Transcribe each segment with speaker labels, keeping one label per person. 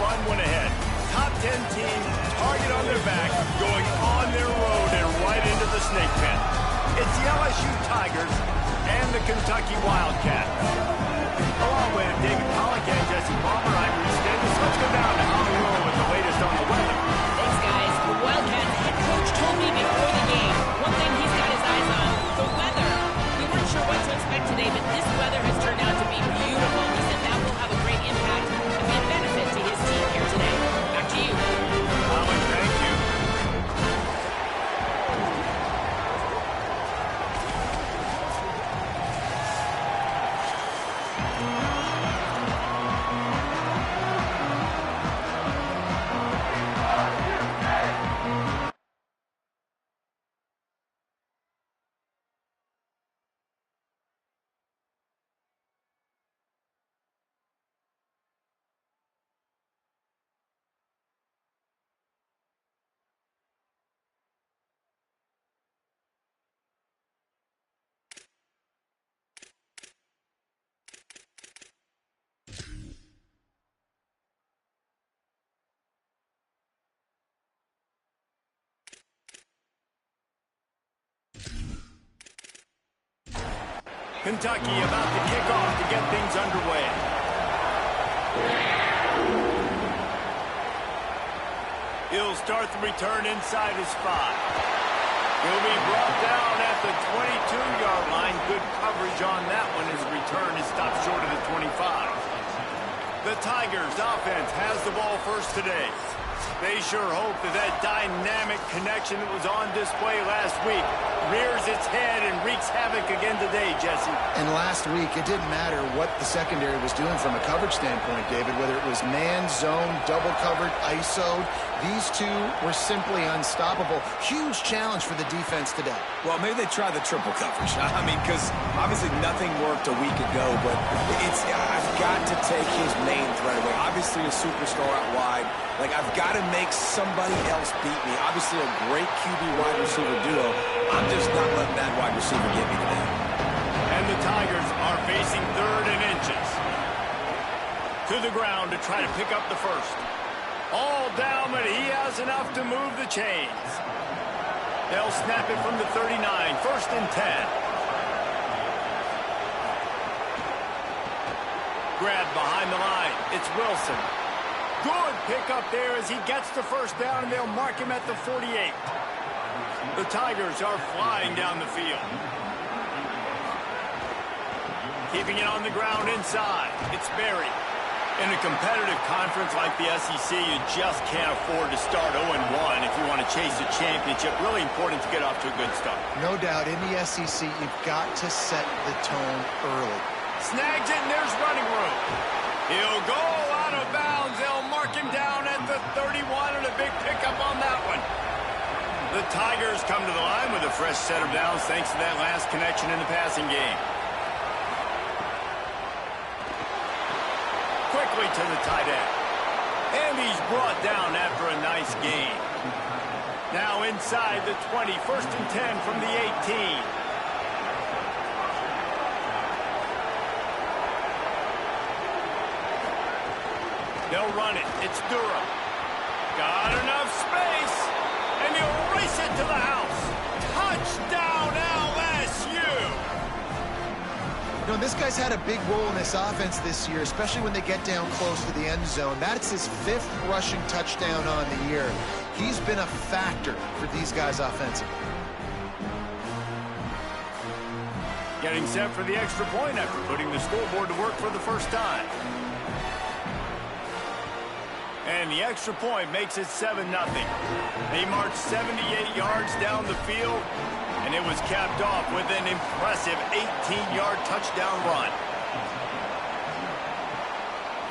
Speaker 1: run one ahead. Top 10 team, target on their back, going on their road and right into the snake pit. It's the LSU Tigers and the Kentucky Wildcats. Along with David Pollack and Jesse Palmer, I'm Reese Davis. Let's go down to Hollywood with the latest on the weather.
Speaker 2: Thanks, guys. The Wildcats head coach told me before the game, one thing he's got his eyes on, the weather. We weren't sure what to expect today, but this weather has turned out to be beautiful. He said that will have a great impact and be a benefit to his team here today. Back to you.
Speaker 1: Alan, thank you. Kentucky about to kick off to get things underway. He'll start the return inside his 5. He'll be brought down at the 22-yard line. Good coverage on that one. His return is stopped short of the 25. The Tigers offense has the ball first today. They sure hope that dynamic connection that was on display last week rears its head and wreaks havoc again today, Jesse.
Speaker 3: And last week, it didn't matter what the secondary was doing from a coverage standpoint, David, whether it was man, zone, double covered, ISO'd. These two were simply unstoppable. Huge challenge for the defense today.
Speaker 4: Well, maybe they try the triple coverage. I mean, because obviously nothing worked a week ago, but I've got to take his main threat away. Obviously a superstar out wide. Like, I've got to make somebody else beat me. Obviously a great QB wide receiver duo. I'm just not letting that wide receiver get me today.
Speaker 1: And the Tigers are facing 3rd and inches. To the ground to try to pick up the first. All down, but he has enough to move the chains. They'll snap it from the 39. 1st and 10. Grab behind the line. It's Wilson. Good pickup there as he gets the first down, and they'll mark him at the 48. The Tigers are flying down the field. Keeping it on the ground inside. It's Berry. In a competitive conference like the SEC, you just can't afford to start 0-1 if you want to chase a championship. Really important to get off to a good start.
Speaker 3: No doubt, in the SEC, you've got to set the tone early.
Speaker 1: Snags it, and there's running room. He'll go out of bounds. They'll mark him down at the 31, and a big pickup on that one. The Tigers come to the line with a fresh set of downs thanks to that last connection in the passing game. Quickly to the tight end. And he's brought down after a nice gain. Now inside the 20, 1st and 10 from the 18. They'll run it. It's Durham. Got enough space. And he'll race it to the house. Touchdown, LSU.
Speaker 3: You know, this guy's had a big role in this offense this year, especially when they get down close to the end zone. That's his 5th rushing touchdown on the year. He's been a factor for these guys offensively.
Speaker 1: Getting set for the extra point after putting the scoreboard to work for the first time. And the extra point makes it 7-0. They marched 78 yards down the field, and it was capped off with an impressive 18-yard touchdown run.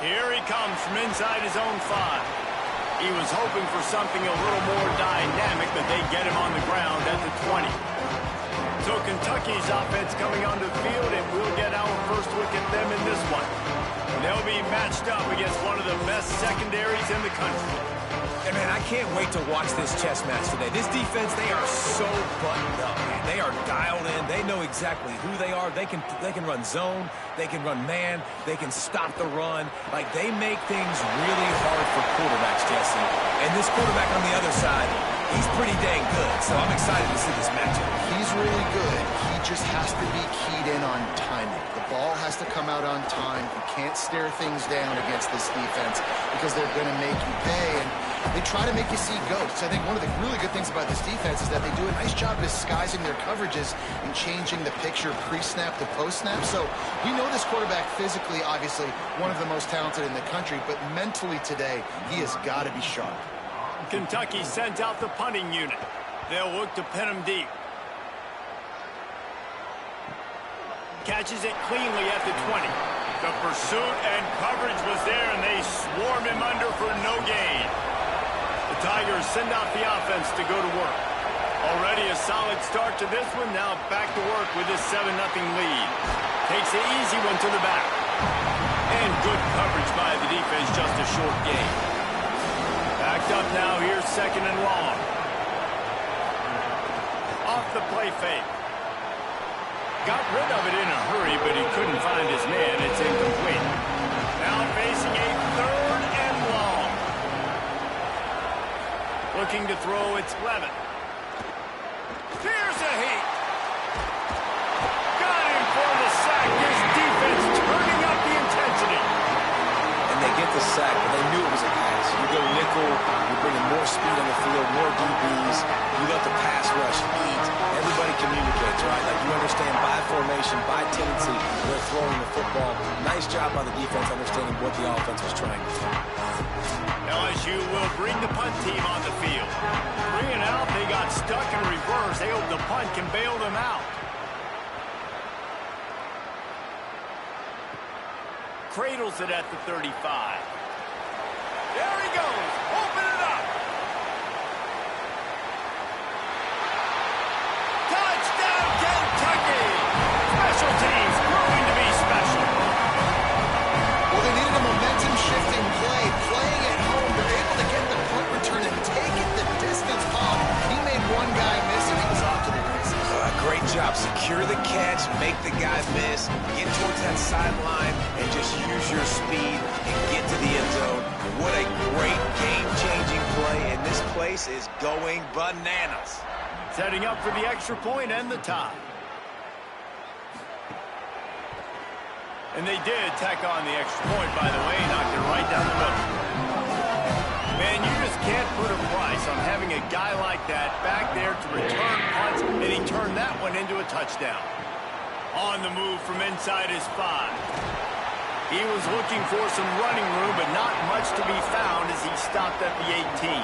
Speaker 1: Here he comes from inside his own 5. He was hoping for something a little more dynamic, but they get him on the ground at the 20. So Kentucky's offense coming onto the field, and we'll get our first look at them in this one. They'll be matched up against one of the best secondaries in the country.
Speaker 4: And, man, I can't wait to watch this chess match today. This defense, they are so buttoned up, man. They are dialed in. They know exactly who they are. They can run zone. They can run man. They can stop the run. Like, they make things really hard for quarterbacks, Jesse. And this quarterback on the other side, he's pretty dang good. So I'm excited to see this matchup.
Speaker 3: He's really good. He just has to be keyed in on timing. The ball has to come out on time. You can't stare things down against this defense because they're going to make you pay. And they try to make you see ghosts. I think one of the really good things about this defense is that they do a nice job disguising their coverages and changing the picture pre-snap to post-snap. So we know this quarterback physically, obviously, one of the most talented in the country, but mentally today, he has got to be sharp.
Speaker 1: Kentucky sends out the punting unit. They'll look to pin him deep. Catches it cleanly at the 20. The pursuit and coverage was there, and they swarm him under for no gain. The Tigers send out the offense to go to work. Already a solid start to this one. Now back to work with this 7-0 lead. Takes the easy one to the back. And good coverage by the defense, just a short gain. Backed up now, here's 2nd and long. Off the play fake. Got rid of it in a hurry, but he couldn't find his man. It's incomplete. Now facing a 3rd and long. Looking to throw, it's Levin. Here's a heat. Got him for the sack. This defense turning up the intensity.
Speaker 4: And they get the sack, but they knew it was a pass. You go nickel, you bring in more speed on the field, more DBs. You let the pass rush eat. Everybody communicates, right? Like, you understand by formation, by tendency, they're throwing the football. Nice job by the defense understanding what the offense was trying to do.
Speaker 1: LSU will bring the punt team on the field. 3 and out, they got stuck in reverse. They hope the punt can bail them out. Cradles it at the 35. There he goes. Open it up. Touchdown, Kentucky. Special teams proving to be special.
Speaker 3: Well, they needed a momentum-shifting play. Playing at home, they're able to get the punt return and take it the distance off. He made one guy miss, and he was off to the races.
Speaker 4: Great job. Secure the catch, make the guy miss, get towards that sideline, and just use your speed and get to the end zone. What a great game-changing play, and this place is going bananas.
Speaker 1: Setting up for the extra point and the tie. And they did tack on the extra point, by the way, knocked it right down the middle. Man, you just can't put a price on having a guy like that back there to return punts, and he turned that one into a touchdown. On the move from inside his 5. He was looking for some running room, but not much to be found as he stopped at the 18.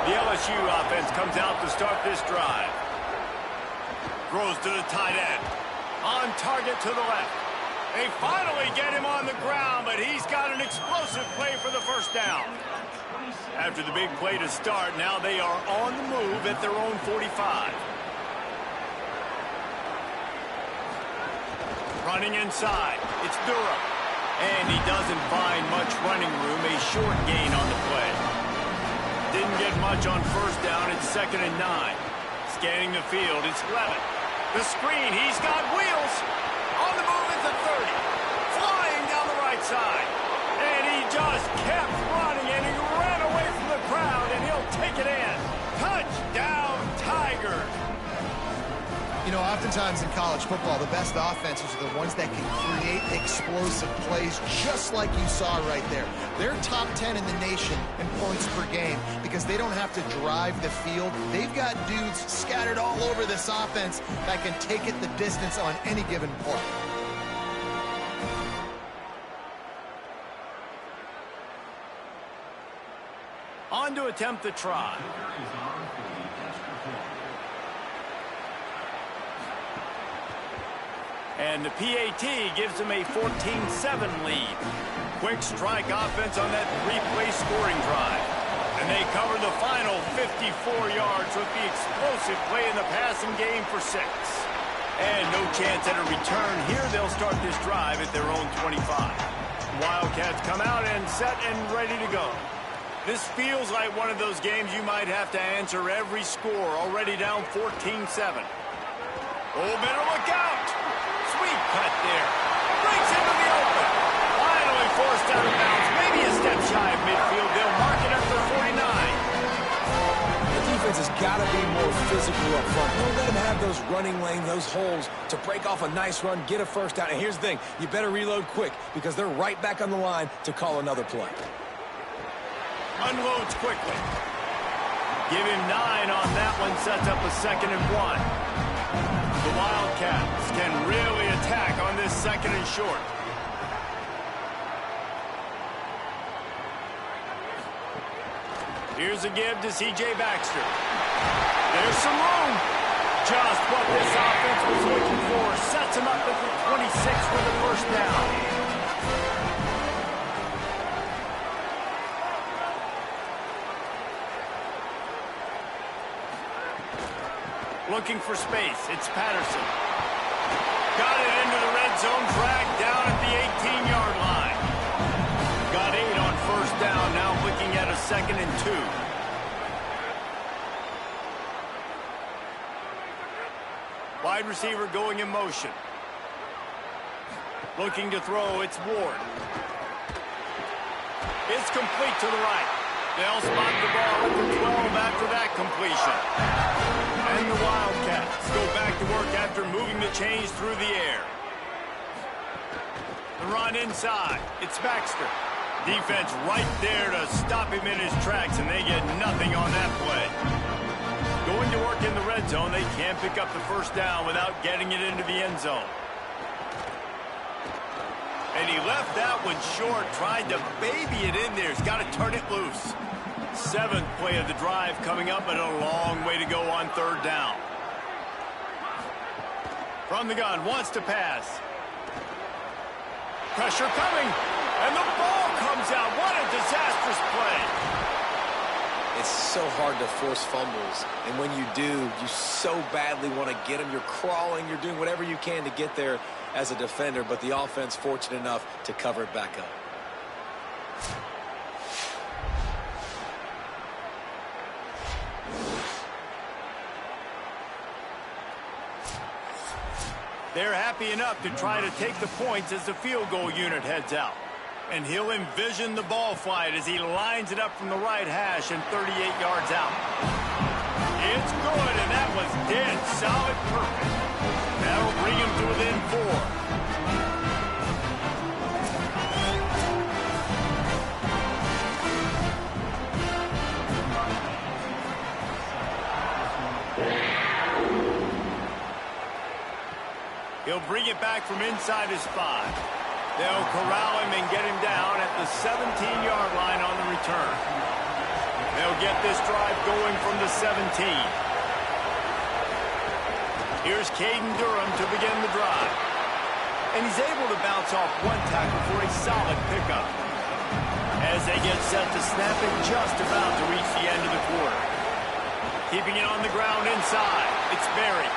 Speaker 1: The LSU offense comes out to start this drive. Throws to the tight end. On target to the left. They finally get him on the ground, but he's got an explosive play for the first down. After the big play to start, now they are on the move at their own 45. Running inside, it's Durham. And he doesn't find much running room, a short gain on the play. Didn't get much on first down, it's 2nd and 9. Scanning the field, it's Levin. The screen, he's got wheels. On the move at the 30. Flying down the right side. And he just kept running, and he ran away from the crowd, and he'll take it in. Touchdown, Tigers.
Speaker 3: You know, oftentimes in college football, the best offenses are the ones that can create explosive plays, just like you saw right there. They're top 10 in the nation in points per game because they don't have to drive the field. They've got dudes scattered all over this offense that can take it the distance on any given play.
Speaker 1: On to attempt the try. And the PAT gives them a 14-7 lead. Quick strike offense on that 3-play scoring drive. And they cover the final 54 yards with the explosive play in the passing game for 6. And no chance at a return here. They'll start this drive at their own 25. Wildcats come out and set and ready to go. This feels like one of those games you might have to answer every score. Already down 14-7. Oh, better look out. Sweet cut there. Breaks into the open. Finally forced out of bounds. Maybe a step shy of midfield. They'll mark it up for 49.
Speaker 4: The defense has got to be more physical up front. Don't let them have those running lanes, those holes to break off a nice run, get a first down. And here's the thing. You better reload quick because they're right back on the line to call another play.
Speaker 1: Unloads quickly. Give him 9 on that one. Sets up a 2nd and 1. The Wildcats can really attack on this 2nd and short. Here's a give to C.J. Baxter. There's some room. Just what this offense was looking for. Sets him up at the 26 for the first down. Looking for space. It's Patterson. Got it into the red zone. Dragged down at the 18-yard line. Got 8 on first down. Now looking at a 2nd and 2. Wide receiver going in motion. Looking to throw. It's Ward. It's complete to the right. They'll spot the ball at the 12 after that completion. And the Wildcats go back to work after moving the chains through the air. The run inside. It's Baxter. Defense right there to stop him in his tracks, and they get nothing on that play. Going to work in the red zone, they can't pick up the first down without getting it into the end zone. And he left that one short, tried to baby it in there. He's got to turn it loose. 7th play of the drive coming up, but a long way to go on 3rd down. From the gun, wants to pass. Pressure coming, and the ball comes out. What a disastrous play.
Speaker 4: It's so hard to force fumbles, and when you do, you so badly want to get them. You're crawling, you're doing whatever you can to get there as a defender, but the offense fortunate enough to cover it back up.
Speaker 1: They're happy enough to try to take the points as the field goal unit heads out. And he'll envision the ball flight as he lines it up from the right hash and 38 yards out. It's good, and that was dead solid perfect. That'll bring him to within 4. He'll bring it back from inside his 5. They'll corral him and get him down at the 17-yard line on the return. They'll get this drive going from the 17. Here's Caden Durham to begin the drive. And he's able to bounce off one tackle for a solid pickup. As they get set to snap it, just about to reach the end of the quarter. Keeping it on the ground inside. It's Berry.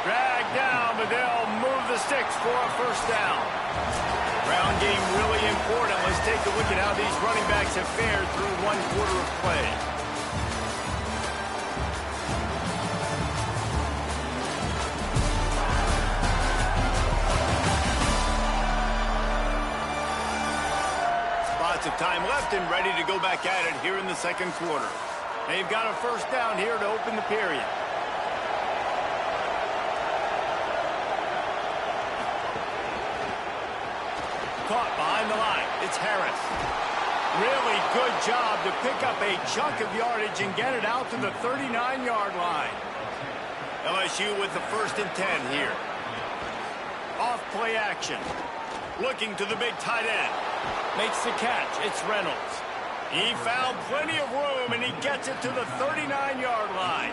Speaker 1: Dragged down, but they'll move the sticks for a first down. Ground game really important. Let's take a look at how these running backs have fared through 1 quarter of play. Lots of time left and ready to go back at it here in the 2nd quarter. They've got a first down here to open the period. Caught behind the line. It's Harris. Really good job to pick up a chunk of yardage and get it out to the 39-yard line. LSU with the 1st and 10 here. Off play action. Looking to the big tight end. Makes the catch. It's Reynolds. He found plenty of room, and he gets it to the 39-yard line.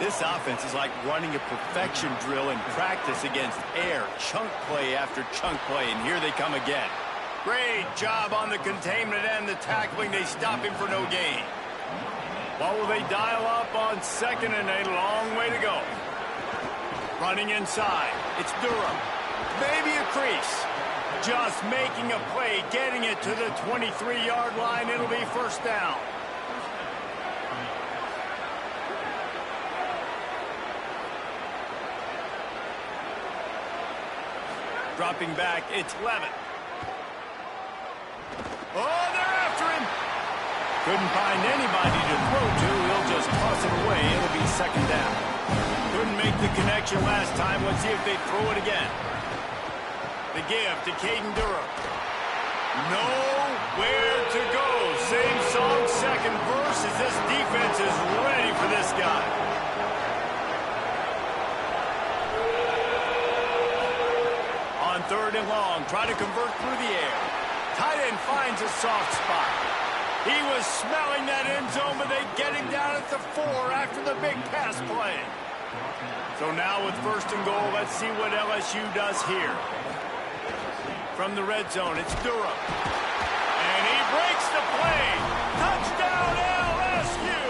Speaker 1: This offense is like running a perfection drill in practice against air. Chunk play after chunk play, and here they come again. Great job on the containment and the tackling. They stop him for no gain. What will they dial up on 2nd and a long way to go? Running inside. It's Durham. Maybe a crease. Just making a play, getting it to the 23-yard line. It'll be first down. Dropping back, it's Levitt. Oh, they're after him. Couldn't find anybody to throw to. He'll just toss it away. It'll be 2nd down. Couldn't make the connection last time. Let's see if they throw it again. The give to Caden Durham. Nowhere to go. Same song, second verse, as this defense is ready for this guy. On 3rd and long, try to convert through the air. Tight end finds a soft spot. He was smelling that end zone, but they get him down at the 4 after the big pass play. So now with 1st and goal, let's see what LSU does here. From the red zone, it's Durham. And he breaks the play. Touchdown, LSU!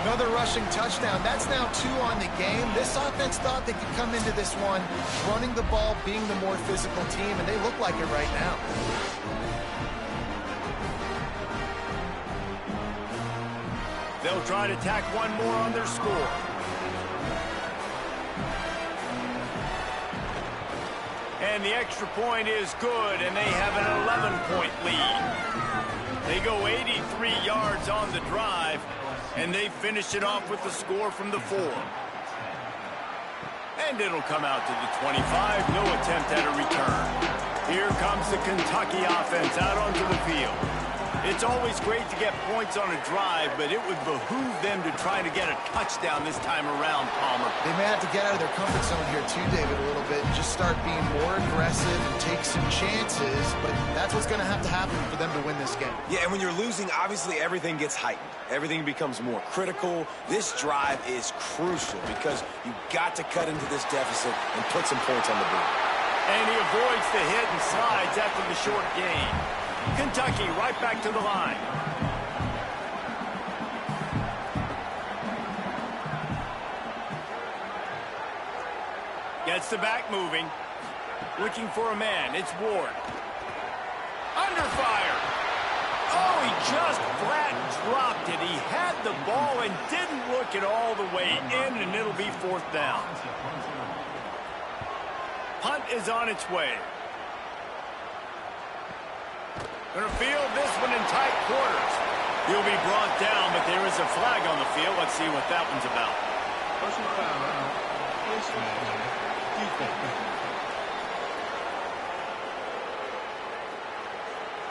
Speaker 3: Another rushing touchdown. That's now 2 on the game. This offense thought they could come into this one running the ball, being the more physical team, and they look like it right now.
Speaker 1: They'll try to tack one more on their score. And the extra point is good, and they have an 11-point lead. They go 83 yards on the drive, and they finish it off with the score from the 4. And it'll come out to the 25. No attempt at a return. Here comes the Kentucky offense out onto the field. It's always great to get points on a drive, but it would behoove them to try to get a touchdown this time around, Palmer.
Speaker 3: They may have to get out of their comfort zone here too, David, a little bit, and just start being more aggressive and take some chances, but that's what's going to happen for them to win this game.
Speaker 4: Yeah, and when you're losing, obviously everything gets heightened. Everything becomes more critical. This drive is crucial because you've got to cut into this deficit and put some points on the board.
Speaker 1: And he avoids the hit and slides after the short gain. Kentucky right back to the line. Gets the back moving. Looking for a man. It's Ward. Under fire. Oh, he just flat dropped it. He had the ball and didn't look it all the way in, and it'll be 4th down. Punt is on its way. Going to field this one in tight quarters. He'll be brought down, but there is a flag on the field. Let's see what that one's about.
Speaker 5: Personal foul.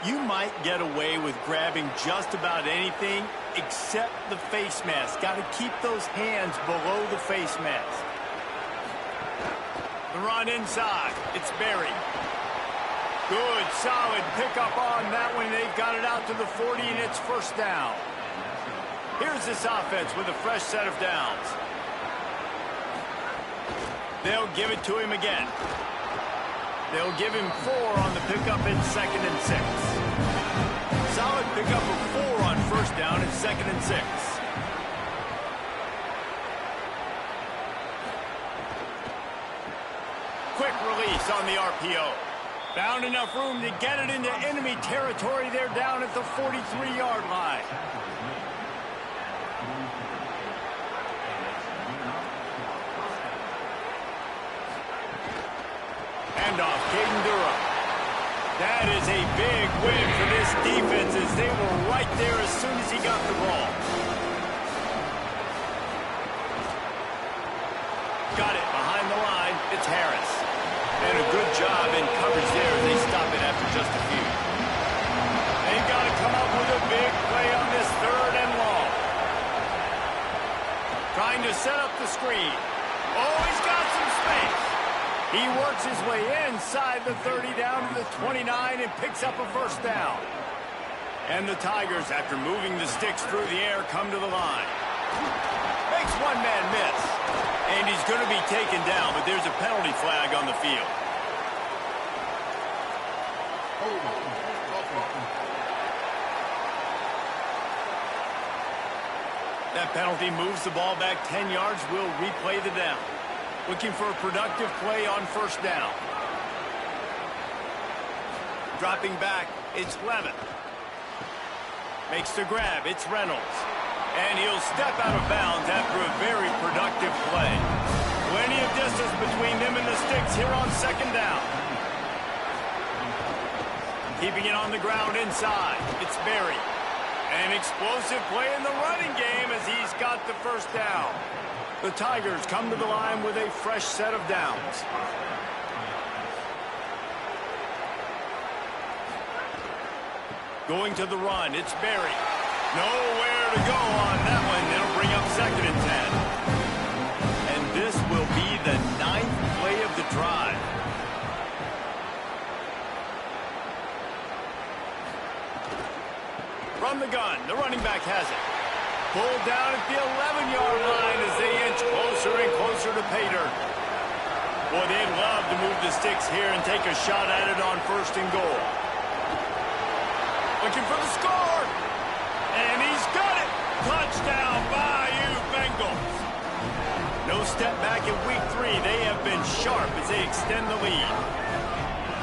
Speaker 1: You might get away with grabbing just about anything except the face mask. Got to keep those hands below the face mask. The run inside. It's Berry. Good, solid pickup on that one. They've got it out to the 40, and it's 1st down. Here's this offense with a fresh set of downs. They'll give it to him again. They'll give him 4 on the pickup in 2nd and 6. Solid pickup of 4 on 1st down and 2nd and 6. Quick release on the RPO. Found enough room to get it into enemy territory. They're down at the 43-yard line. Handoff, Caden Durham. That is a big win for this defense as they were right there as soon as he got the ball. Got it behind the line. It's Harris. And a good job in coverage there. They stop it after just a few. They've got to come up with a big play on this 3rd and long. Trying to set up the screen. Oh, he's got some space. He works his way inside the 30 down to the 29 and picks up a 1st down. And the Tigers, after moving the sticks through the air, come to the line. Makes one man miss. And he's going to be taken down, but there's a penalty flag on the field. That penalty moves the ball back 10 yards. We'll replay the down. Looking for a productive play on first down. Dropping back, it's Levin. Makes the grab, it's Reynolds. And he'll step out of bounds after a very productive play. Plenty of distance between them and the sticks here on second down. Keeping it on the ground inside, it's Berry. An explosive play in the running game as he's got the first down. The Tigers come to the line with a fresh set of downs. Going to the run, it's Berry. Nowhere to go on that one. It'll bring up 2nd and 10. And this will be the 9th play of the drive. From the gun, the running back has it. Pulled down at the 11-yard line as they inch closer and closer to pay dirt. Boy, they'd love to move the sticks here and take a shot at it on 1st and goal. Looking for the score. And he's got it. Touchdown, Bayou Bengals. No step back in week 3. They have been sharp as they extend the lead.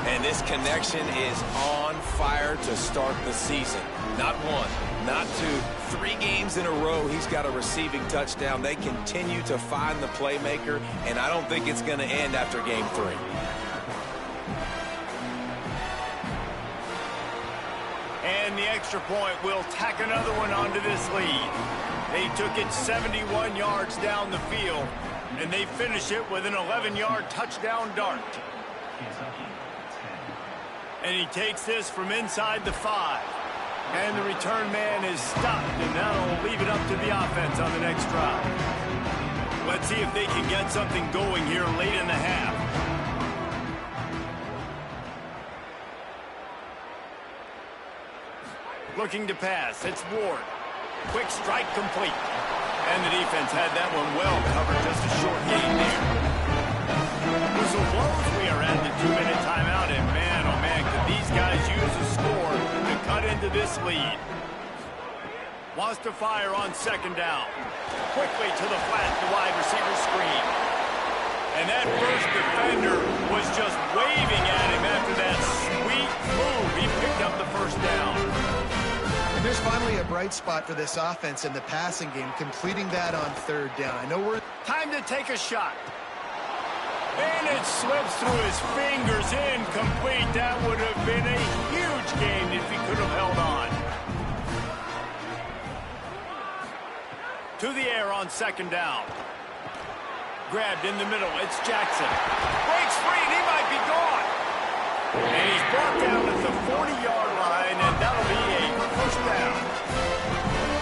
Speaker 4: And this connection is on fire to start the season. Not 1, not 2, 3 games in a row he's got a receiving touchdown. They continue to find the playmaker, and I don't think it's going to end after game 3.
Speaker 1: And the extra point will tack another one onto this lead. They took it 71 yards down the field, and they finish it with an 11-yard touchdown dart. And he takes this from inside the 5. And the return man is stopped, and that'll leave it up to the offense on the next drive. Let's see if they can get something going here late in the half. Looking to pass, it's Ward. Quick strike complete. And the defense had that one well covered, just a short gain there. Whistle blows, we are at the 2-minute timeout, and man, oh man, could these guys use a score to cut into this lead. Wants to fire on 2nd down. Quickly to the flat, the wide receiver screen. And that first defender was just waving at him after that sweet move. He picked up the first down.
Speaker 3: And there's finally a bright spot for this offense in the passing game, completing that on 3rd down. I know we're...
Speaker 1: Time to take a shot. And it slips through his fingers, incomplete. That would have been a huge game if he could have held on. To the air on 2nd down. Grabbed in the middle, it's Jackson. Breaks free, and he might be gone. And he's brought down at the 40-yard line, and that'll be a first down.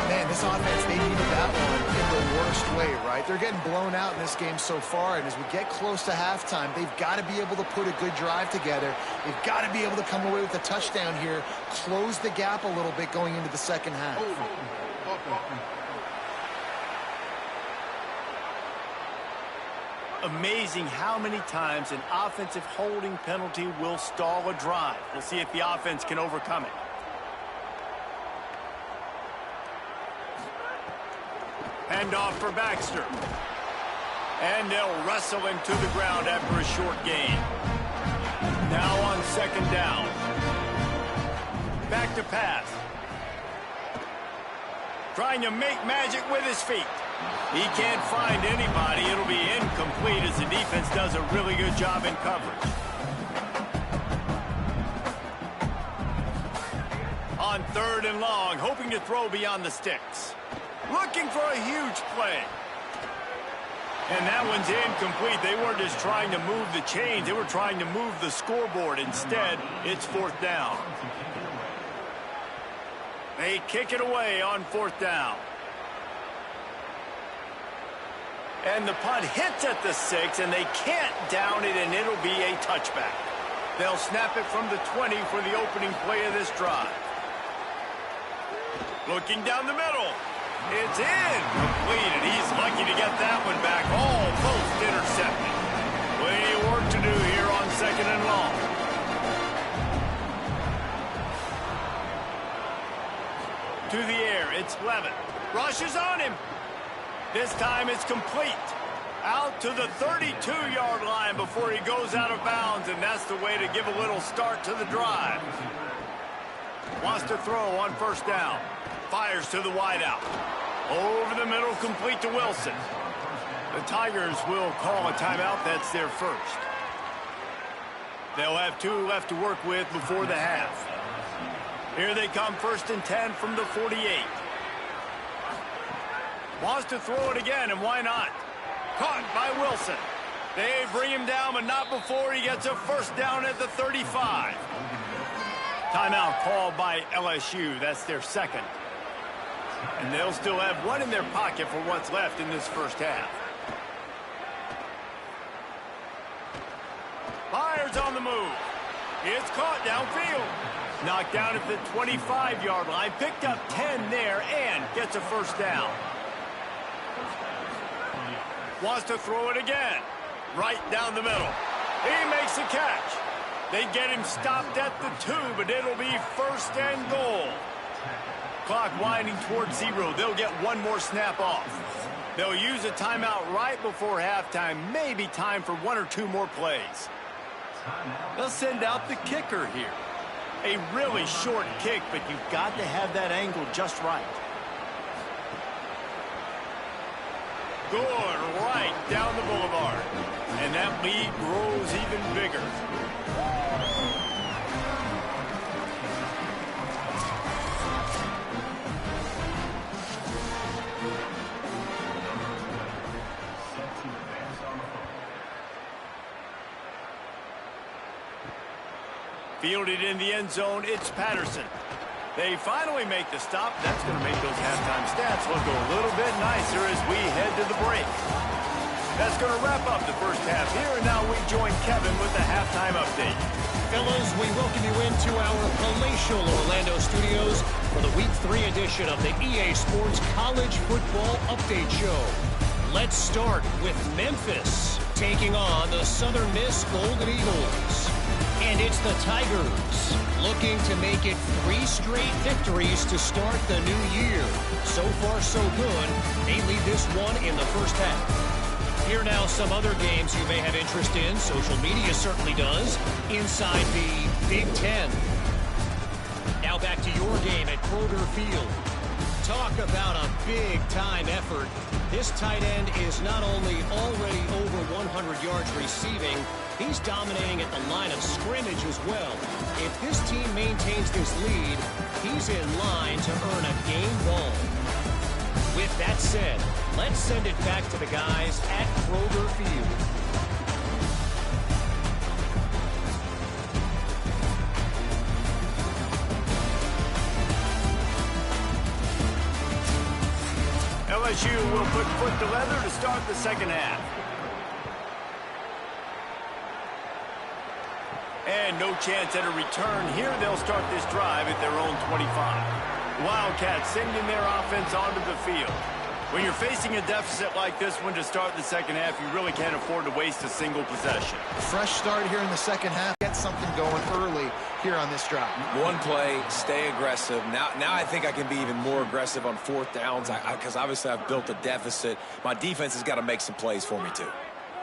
Speaker 3: Man, this offense, they needed that one in the worst way, right? They're getting blown out in this game so far, and as we get close to halftime, they've got to be able to put a good drive together. They've got to be able to come away with a touchdown here, close the gap a little bit going into the second half.
Speaker 1: Amazing how many times an offensive holding penalty will stall a drive. We'll see if the offense can overcome it. Handoff for Baxter. And they'll wrestle him to the ground after a short gain. Now on 2nd down. Back to pass. Trying to make magic with his feet. He can't find anybody. It'll be incomplete as the defense does a really good job in coverage. On 3rd and long, hoping to throw beyond the sticks. Looking for a huge play. And that one's incomplete. They weren't just trying to move the chains. They were trying to move the scoreboard. Instead, it's 4th down. They kick it away on 4th down. And the punt hits at the 6, and they can't down it, and it'll be a touchback. They'll snap it from the 20 for the opening play of this drive. Looking down the middle. It's incomplete, and he's lucky to get that one back. Almost intercepted. Plenty of work to do here on 2nd and long. to the air. It's Levitt. Rushes on him. This time it's complete. Out to the 32-yard line before he goes out of bounds, and that's the way to give a little start to the drive. Wants to throw on first down. Fires to the wideout. Over the middle, complete to Wilson. The Tigers will call a timeout. That's their first. They'll have 2 left to work with before the half. Here they come, 1st and 10 from the 48. Wants to throw it again, and why not? Caught by Wilson. They bring him down, but not before he gets a first down at the 35. Timeout called by LSU. That's their second. And they'll still have 1 in their pocket for what's left in this first half. Fires on the move. It's caught downfield. Knocked down at the 25-yard line. Picked up 10 there and gets a first down. Wants to throw it again. Right down the middle. He makes the catch. They get him stopped at the 2, but it'll be 1st and goal. Clock winding towards 0. They'll get 1 more snap off. They'll use a timeout right before halftime. Maybe time for 1 or 2 more plays. They'll send out the kicker here. A really short kick, but you've got to have that angle just right. Good, right down the boulevard. And that lead grows even bigger. Fielded in the end zone, it's Patterson. They finally make the stop. That's going to make those halftime stats look a little bit nicer as we head to the break. That's going to wrap up the first half here, and now we join Kevin with the halftime update.
Speaker 5: Fellas, we welcome you into our palatial Orlando studios for the Week 3 edition of the EA Sports College Football Update Show. Let's start with Memphis taking on the Southern Miss Golden Eagles. And it's the Tigers looking to make it 3 straight victories to start the new year. So far, so good. They lead this one in the first half. Here now some other games you may have interest in. Social media certainly does. Inside the Big Ten. Now back to your game at Kroger Field. Talk about a big-time effort. This tight end is not only already over 100 yards receiving, he's dominating at the line of scrimmage as well. If this team maintains this lead, he's in line to earn a game ball. With that said, let's send it back to the guys at Kroger Field.
Speaker 1: LSU will put foot to leather to start the second half. And no chance at a return here. They'll start this drive at their own 25. Wildcats sending their offense onto the field. When you're facing a deficit like this one to start the second half, you really can't afford to waste a single possession.
Speaker 3: Fresh start here in the second half. Get something going early here on this drive. 1
Speaker 4: play, stay aggressive. Now I think I can be even more aggressive on 4th downs because obviously I've built a deficit. My defense has got to make some plays for me too.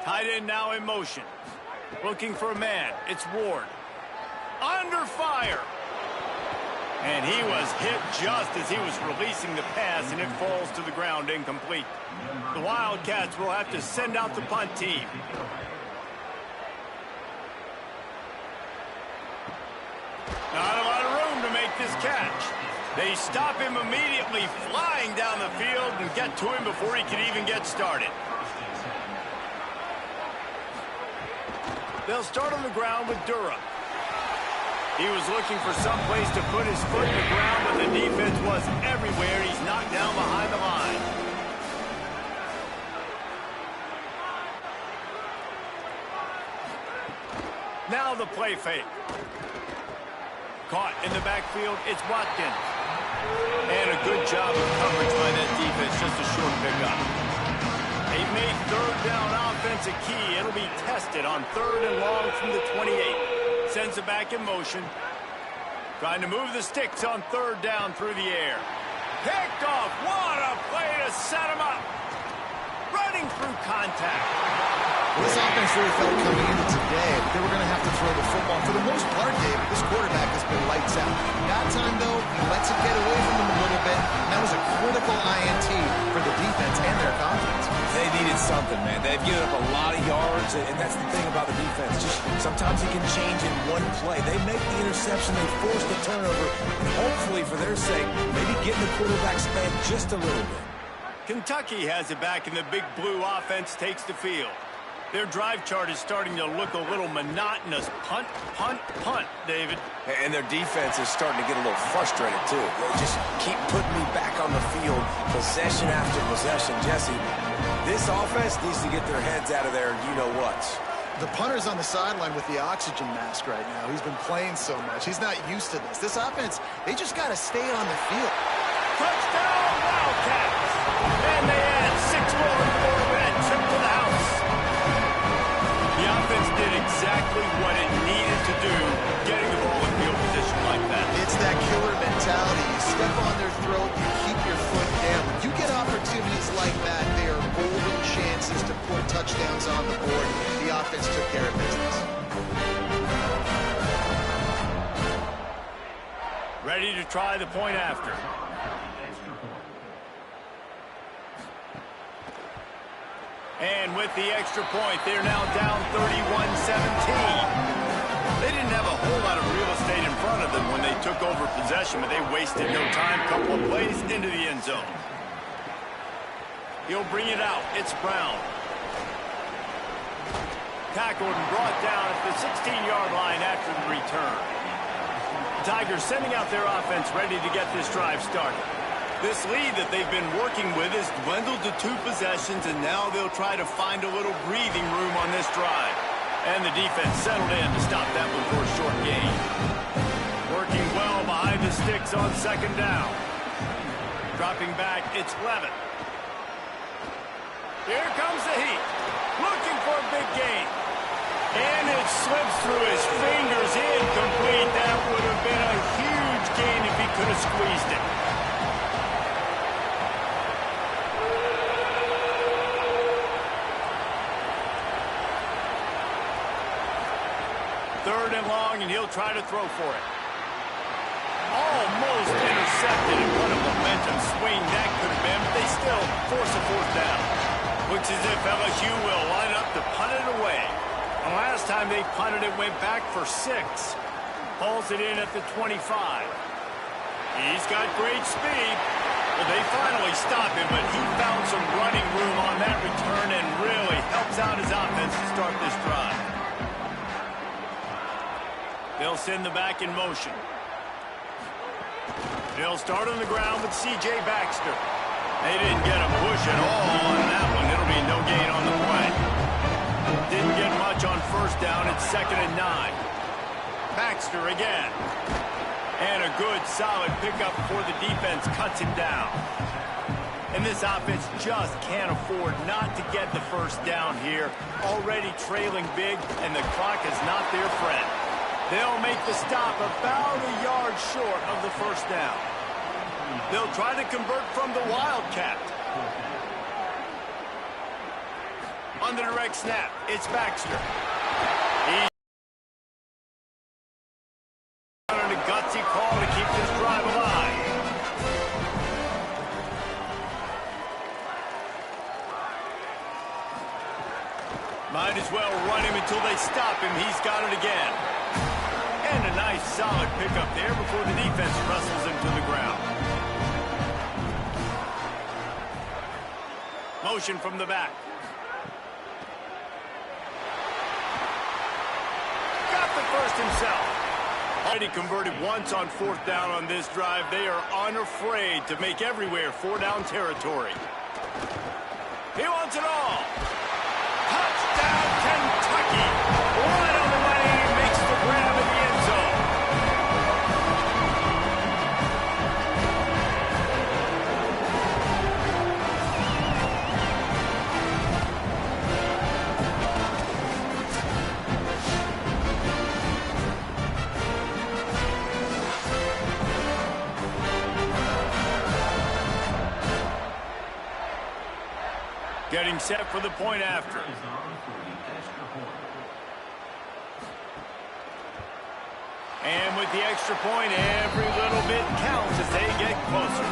Speaker 1: Tight end now in motion. Looking for a man. It's Ward. Under fire. And he was hit just as he was releasing the pass, and it falls to the ground incomplete. The Wildcats will have to send out the punt team. Not a lot of room to make this catch. They stop him immediately, flying down the field, and get to him before he can even get started. They'll start on the ground with Durham. He was looking for some place to put his foot in the ground, but the defense was everywhere. He's knocked down behind the line. Now the play fake. Caught in the backfield, it's Watkins. And a good job of coverage by that defense, just a short pickup. They've made 3rd down offense a key. It'll be tested on 3rd and long from the 28. Sends it back in motion. Trying to move the sticks on 3rd down through the air. Picked off. What a play to set him up. Running through contact.
Speaker 3: This offense really felt coming into today that they were going to have to throw the football. For the most part, David, this quarterback has been lights out. That time, though, he lets it get away from him a little bit, and that was a critical INT for the defense and their confidence.
Speaker 4: They needed something, man. They've given up a lot of yards, and that's the thing about the defense. Just sometimes it can change in one play. They make the interception, they force the turnover, and hopefully, for their sake, maybe getting the quarterback spanked just a little bit.
Speaker 1: Kentucky has it back, and the Big Blue offense takes the field. Their drive chart is starting to look a little monotonous. Punt, punt, punt, David.
Speaker 4: And their defense is starting to get a little frustrated, too. They just keep putting me back on the field, possession after possession. Jesse, this offense needs to get their heads out of their you-know-whats.
Speaker 3: The punter's on the sideline with the oxygen mask right now. He's been playing so much. He's not used to this. This offense, they just got to stay on the field.
Speaker 1: Touchdown, Wildcats! And they add 6 more and 4 with a trip to the house. The offense did exactly what it needed to do, getting the ball in field position like that.
Speaker 3: It's that killer mentality. You step on their throat, you keep your foot down. When you get opportunities like that, they are golden chances to put touchdowns on the board. The offense took care of business.
Speaker 1: Ready to try the point after. And with the extra point, they're now down 31-17. They didn't have a whole lot of real estate in front of them when they took over possession, but they wasted no time. Couple of plays into the end zone. He'll bring it out. It's Brown. Tackled and brought down at the 16-yard line after the return. Tigers sending out their offense ready to get this drive started. This lead that they've been working with is dwindled to 2 possessions, and now they'll try to find a little breathing room on this drive. And the defense settled in to stop that one for a short gain. Working well behind the sticks on second down. Dropping back, it's Levitt. Here comes the heat. Looking for a big gain. And it slips through his fingers, incomplete. That would have been a huge gain if he could have squeezed it. Third and long, and he'll try to throw for it. Almost intercepted, and what a momentum swing that could have been, but they still force a 4th down. Looks as if LSU will line up to punt it away. And last time they punted it, went back for 6. Pulls it in at the 25. He's got great speed. Well, they finally stop him, but he found some running room on that return and really helps out his offense to start this drive. They'll send the back in motion. They'll start on the ground with C.J. Baxter. They didn't get a push at all on that one. It'll be no gain on the play. Didn't get much on first down. It's 2nd and 9. Baxter again. And a good, solid pickup before the defense cuts him down. And this offense just can't afford not to get the first down here. Already trailing big, and the clock is not their friend. They'll make the stop about a yard short of the first down. They'll try to convert from the Wildcat. On the direct snap, it's Baxter. He's on a gutsy call to keep this drive alive. Might as well run him until they stop him. He's got it again. And a nice solid pickup there before the defense wrestles him to the ground. Motion from the back. Got the first himself. Already converted once on 4th down on this drive. They are unafraid to make everywhere 4-down territory. He wants it all. Touchdown, Kentucky. Right on the money. He makes the grab in the end zone. Getting set for the point after. And with the extra point, every little bit counts as they get closer.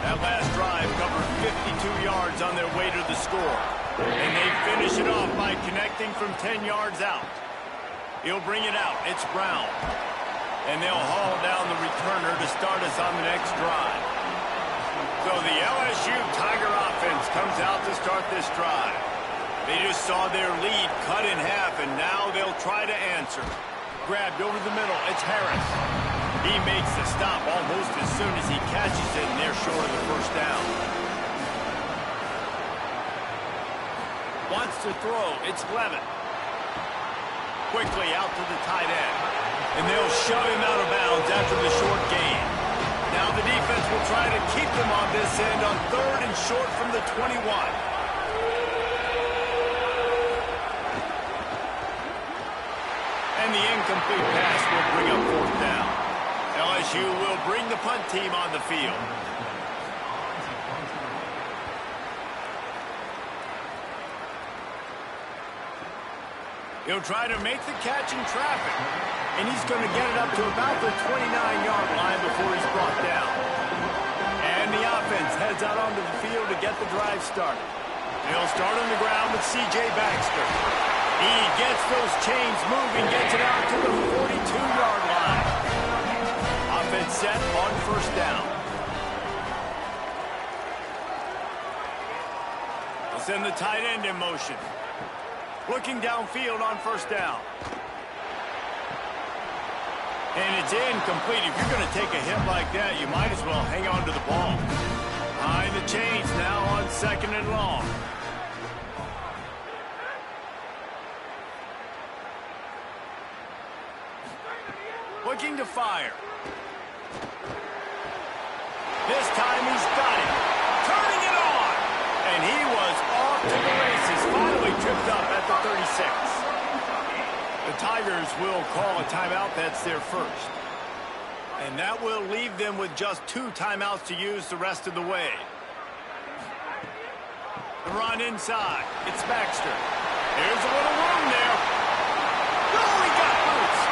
Speaker 1: That last drive covered 52 yards on their way to the score. And they finish it off by connecting from 10 yards out. He'll bring it out. It's Brown. And they'll haul down the returner to start us on the next drive. So the LSU Tiger offense comes out to start this drive. They just saw their lead cut in half, and now they'll try to answer. Grabbed over the middle. It's Harris. He makes the stop almost as soon as he catches it, and they're short of the first down. Wants to throw. It's Levitt. Quickly out to the tight end. And they'll shove him out of bounds after the short gain. Now the defense will try to keep them on this end on 3rd and short from the 21. And the incomplete pass will bring up 4th down. LSU will bring the punt team on the field. He'll try to make the catch in traffic. And he's going to get it up to about the 29-yard line before he's brought down. And the offense heads out onto the field to get the drive started. They'll start on the ground with C.J. Baxter. He gets those chains moving, gets it out to the 42-yard line. Offense set on 1st down. They'll send the tight end in motion. Looking downfield on 1st down. And it's incomplete. If you're going to take a hit like that, you might as well hang on to the ball. Behind the chains now on 2nd and long. Looking to fire. This time he's got it. Turning it on. And he was off to the races. Finally tripped up at the 36. The Tigers will call a timeout. That's their first. And that will leave them with just 2 timeouts to use the rest of the way. The run inside. It's Baxter. There's a little room there. Oh, he got loose.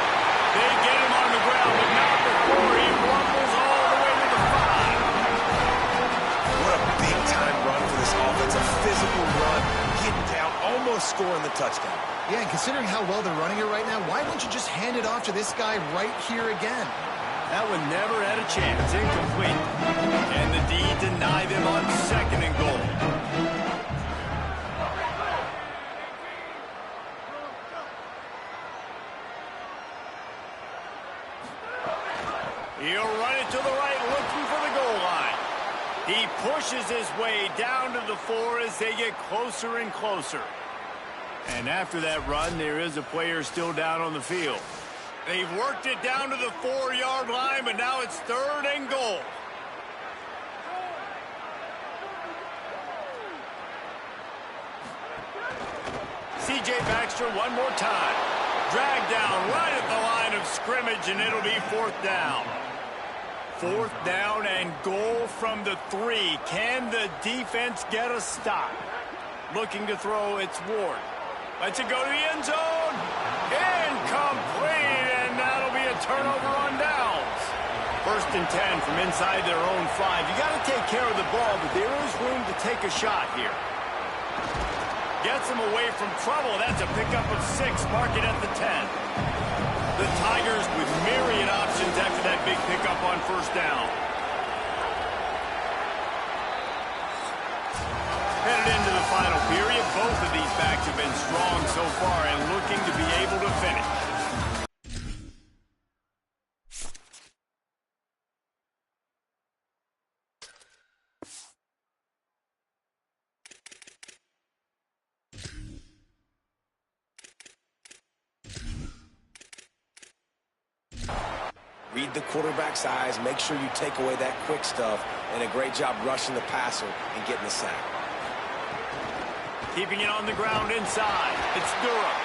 Speaker 1: They get him on the ground, but not before he rumbles all the way to the 5.
Speaker 4: What a big-time run for this offense. A physical run, getting down, almost scoring the touchdown.
Speaker 3: Yeah, and considering how well they're running it right now, why don't you just hand it off to this guy right here again?
Speaker 1: That one never had a chance. Incomplete. And the D deny them on 2nd and goal. He'll run it to the right, looking for the goal line. He pushes his way down to the 4 as they get closer and closer. And after that run, there is a player still down on the field. They've worked it down to the 4-yard line, but now it's 3rd and goal. C.J. Baxter one more time. Dragged down right at the line of scrimmage, and it'll be 4th down. 4th down and goal from the 3. Can the defense get a stop? Looking to throw, it's Ward. Lets it go to the end zone. Incomplete, and that'll be a turnover on downs. 1st and 10 from inside their own 5. You got to take care of the ball, but there is room to take a shot here. Gets him away from trouble. That's a pickup of 6. Mark it at the 10. The Tigers with myriad options after that big pickup on 1st down. Headed into the final period, both of these backs have been strong so far and looking to be able to finish.
Speaker 4: Read the quarterback's eyes, make sure you take away that quick stuff, and a great job rushing the passer and getting the sack.
Speaker 1: Keeping it on the ground inside. It's Durham.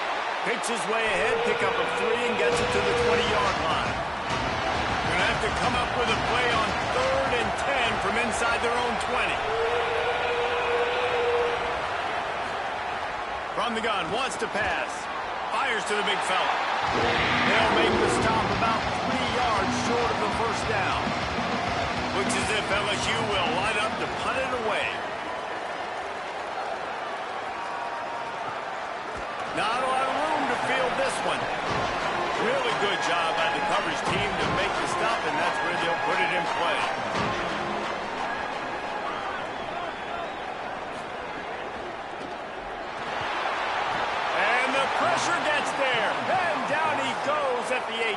Speaker 1: Picks his way ahead, pick up a 3, and gets it to the 20-yard line. Going to have to come up with a play on 3rd and 10 from inside their own 20. the gun, wants to pass. Fires to the big fella. They'll make the stop about 3 yards short of the first down. Looks as if LSU will line up to punt it away. Not a lot of room to field this one. Really good job by the coverage team to make the stop, and that's where they'll put it in play. And the pressure gets there, and down he goes at the 18.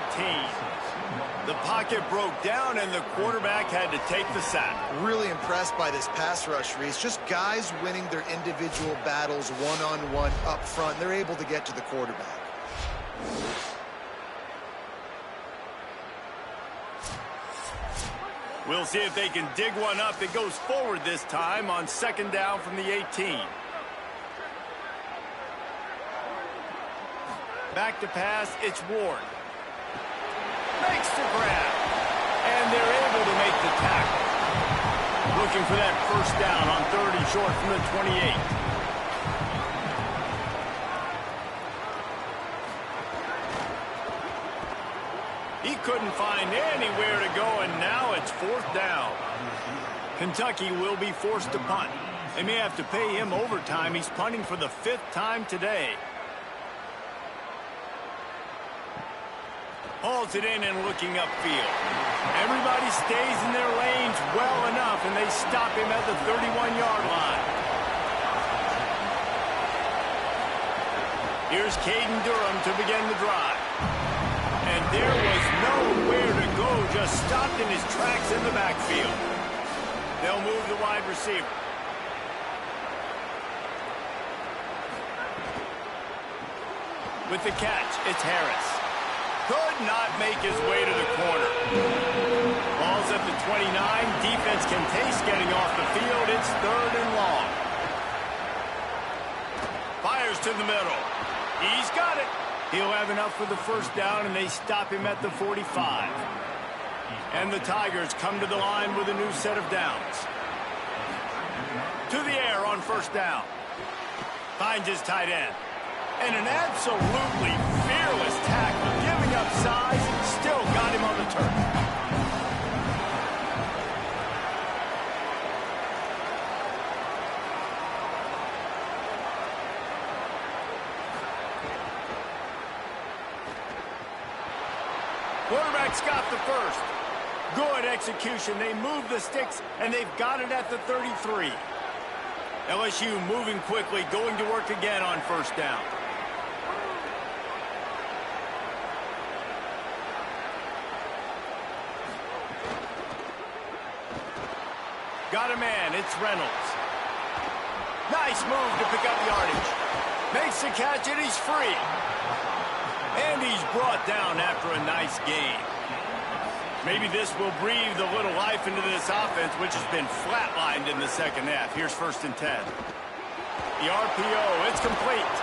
Speaker 1: The pocket broke down, and the quarterback had to take the sack.
Speaker 3: Really impressed by this pass rush, Reese. Just guys winning their individual battles one-on-one up front. They're able to get to the quarterback.
Speaker 1: We'll see if they can dig one up. It goes forward this time on second down from the 18. Back to pass, it's Ward. Makes the grab. And they're able to make the tackle. Looking for that first down on 3rd and short from the 28. He couldn't find anywhere to go, and now it's 4th down. Kentucky will be forced to punt. They may have to pay him overtime. He's punting for the 5th time today. Hauls it in and looking upfield. Everybody stays in their lanes well enough, and they stop him at the 31-yard line. Here's Caden Durham to begin the drive. And there was nowhere to go, just stopped in his tracks in the backfield. They'll move the wide receiver. With the catch, it's Harris. Could not make his way to the corner. Ball's at the 29. Defense can taste getting off the field. It's 3rd and long. Fires to the middle. He's got it. He'll have enough for the first down, and they stop him at the 45. And the Tigers come to the line with a new set of downs. To the air on first down. Finds his tight end. And an absolutely fearless tackle, giving up size, still got him on the turf. Quarterback's got the first. Good execution. They move the sticks, and they've got it at the 33. LSU moving quickly, going to work again on first down. Got a man, it's Reynolds. Nice move to pick up yardage. Makes the catch, and he's free. And he's brought down after a nice gain. Maybe this will breathe a little life into this offense, which has been flatlined in the second half. Here's 1st and 10. The RPO, it's complete.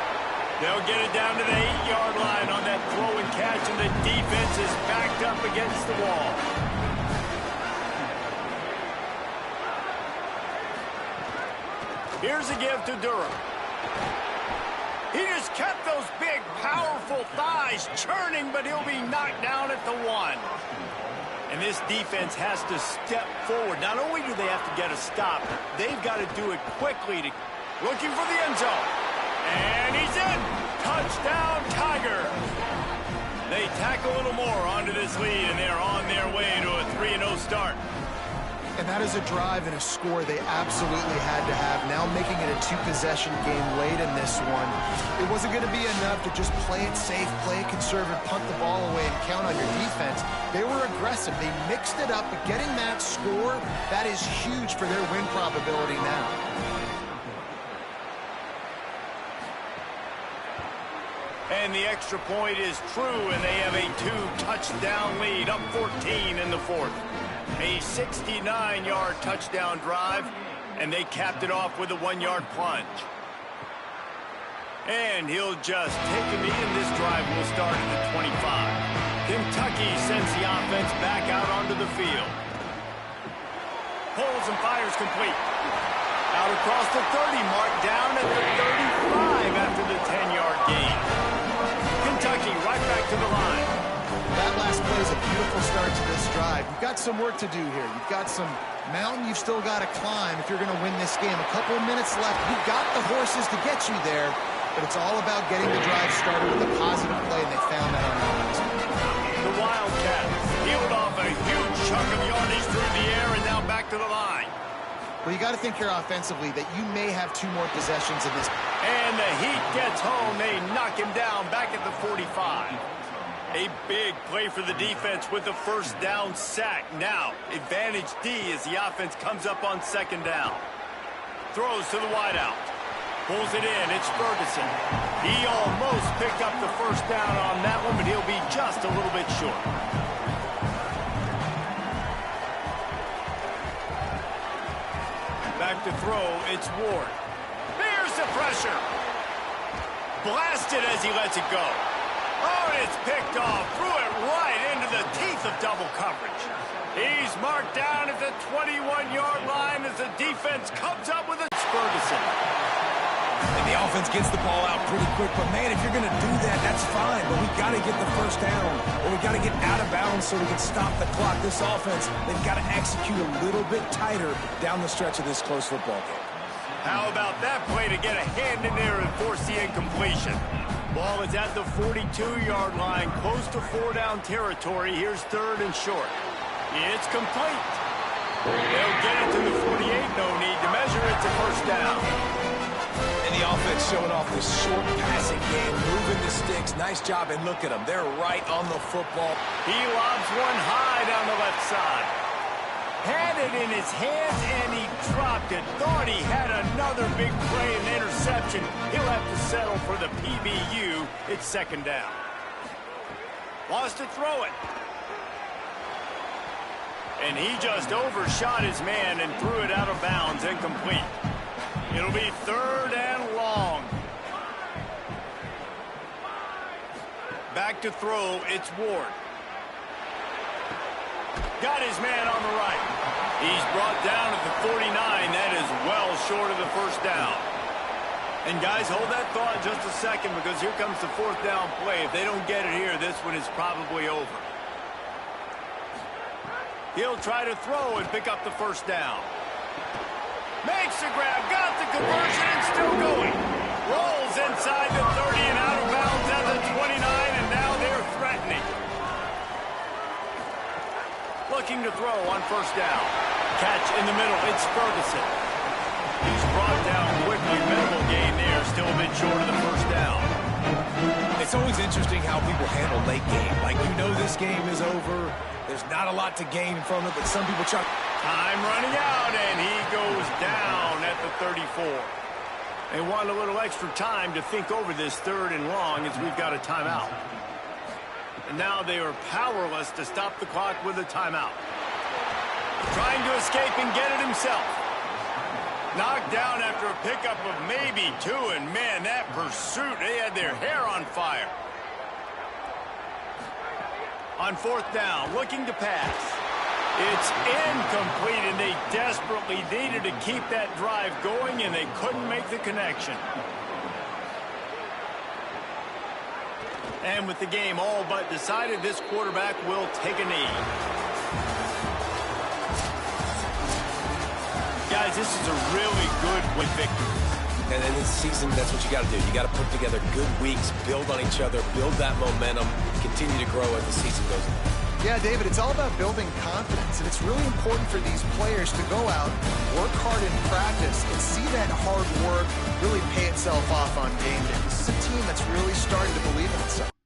Speaker 1: They'll get it down to the 8-yard line on that throw and catch, and the defense is backed up against the wall. Here's a give to Durham. He just kept those big, powerful thighs churning, but he'll be knocked down at the 1. And this defense has to step forward. Not only do they have to get a stop, they've got to do it quickly. Looking for the end zone. And he's in. Touchdown, Tigers. They tack a little more onto this lead, and they're on their way to a 3-0 start.
Speaker 3: And that is a drive and a score they absolutely had to have. Now making it a 2-possession game late in this one. It wasn't going to be enough to just play it safe, play it conservative, punt the ball away, and count on your defense. They were aggressive. They mixed it up, but getting that score, that is huge for their win probability now.
Speaker 1: And the extra point is true, and they have a 2-touchdown lead, up 14 in the 4th. A 69-yard touchdown drive, and they capped it off with a 1-yard plunge. And he'll just take a knee, and this drive will start at the 25. Kentucky sends the offense back out onto the field. Pulls and fires complete. Out across the 30, mark down at the 35. time after the 10-yard gain. Kentucky right back to the line.
Speaker 3: That last play is a beautiful start to this drive. You've got some work to do here. You've got some mountain you've still got to climb if you're going to win this game. A couple of minutes left. You've got the horses to get you there, but it's all about getting the drive started with a positive play, and they found that on the last one.
Speaker 1: The Wildcats peeled off a huge chunk of yardage through the air and now back to the line.
Speaker 3: Well, you got to think here offensively that you may have 2 more possessions in this.
Speaker 1: And the Heat gets home. They knock him down back at the 45. A big play for the defense with the first down sack. Now, advantage D as the offense comes up on second down. Throws to the wideout. Pulls it in. It's Ferguson. He almost picked up the first down on that one, but he'll be just a little bit short. Back to throw. It's Ward. There's the pressure. Blasted as he lets it go. Oh, and it's picked off. Threw it right into the teeth of double coverage. He's marked down at the 21-yard line as the defense comes up with a Ferguson.
Speaker 4: And the offense gets the ball out pretty quick. But, man, if you're going to do that, that's fine. But we've got to get the first down, or we've got to get out of bounds so we can stop the clock. This offense, they've got to execute a little bit tighter down the stretch of this close football game.
Speaker 1: How about that play to get a hand in there and force the incompletion? Ball is at the 42-yard line, close to 4-down territory. Here's third and short. It's complete. They'll get it to the 48. No need to measure. It's a first down.
Speaker 4: And the offense showing off this short passing game, moving the sticks. Nice job, and look at them. They're right on the football.
Speaker 1: He lobs one high down the left side. Had it in his hands, and he dropped it. Thought he had another big play and interception. He'll have to settle for the PBU. It's second down. Wants to throw it. And he just overshot his man and threw it out of bounds, incomplete. It'll be third and long. Back to throw, it's Ward. Got his man on the right. He's brought down at the 49. That is well short of the first down. And guys, hold that thought just a second, because here comes the fourth down play. If they don't get it here, this one is probably over. He'll try to throw and pick up the first down. Makes the grab, got the conversion, and still going. Rolls inside the 30 and out of bounds at the 29, and now they're threatening. Looking to throw on first down. Catch in the middle, it's Ferguson. He's brought down quickly, minimal gain there, still a bit short of the first down.
Speaker 4: It's always interesting how people handle late game. Like, you know this game is over. There's not a lot to gain from it, but some people try.
Speaker 1: Time running out, and he goes down at the 34. They want a little extra time to think over this third and long as we've got a timeout. And now they are powerless to stop the clock with a timeout. Trying to escape and get it himself. Knocked down after a pickup of maybe 2, and man, that pursuit, they had their hair on fire. On fourth down, looking to pass. It's incomplete, and they desperately needed to keep that drive going, and they couldn't make the connection. And with the game all but decided, this quarterback will take a knee. Guys, this is a really good win victory.
Speaker 4: And in this season, that's what you got to do. You got to put together good weeks, build on each other, build that momentum, continue to grow as the season goes on.
Speaker 3: Yeah, David, it's all about building confidence, and it's really important for these players to go out, work hard in practice, and see that hard work really pay itself off on game day. This is a team that's really starting to believe in itself.